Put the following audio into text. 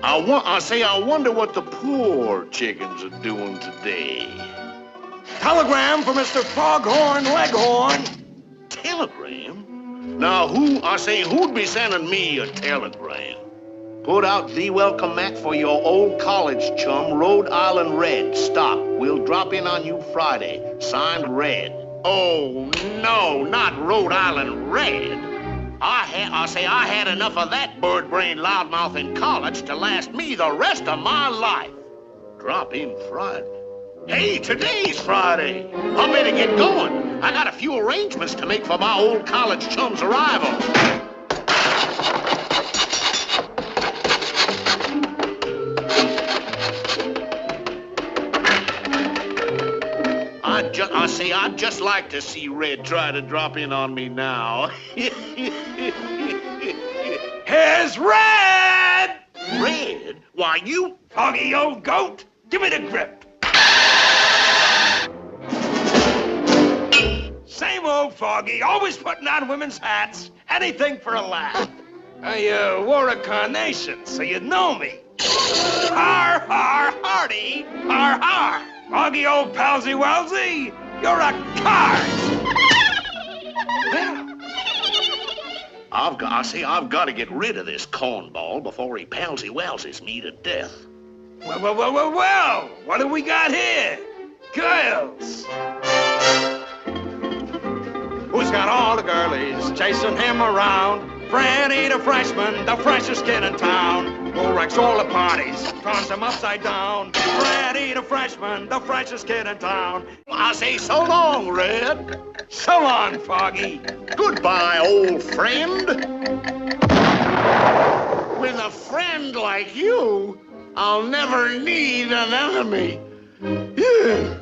I wonder what the poor chickens are doing today. Telegram for Mr. Foghorn Leghorn. Telegram? Now, who'd be sending me a telegram? Put out the welcome mat for your old college chum, Rhode Island Red. Stop. We'll drop in on you Friday. Signed, Red. Oh, no, not Rhode Island Red. I had enough of that bird-brained loudmouth in college to last me the rest of my life. Drop in Friday. Hey, today's Friday. I better get going. I got a few arrangements to make for my old college chum's arrival. I'd just like to see Red try to drop in on me now. Here's Red! Red? Why, you... Foggy old goat, give me the grip. Same old Foggy, always putting on women's hats. Anything for a laugh. I wore a carnation, so you'd know me. Har, har, hardy, har, har. Foggy old palsy-walsy, you're a card. I've got to get rid of this cornball before he palsy-walsies me to death. Well, what do we got here? Girls. Who's got all the girlies chasing him around? Freddie the freshman, the freshest kid in town. Who wrecks all the parties, turns them upside down. Freddie the freshman, the freshest kid in town. I say so long, Red. So long, Foggy. Goodbye, old friend. With a friend like you, I'll never need an enemy. Yeah.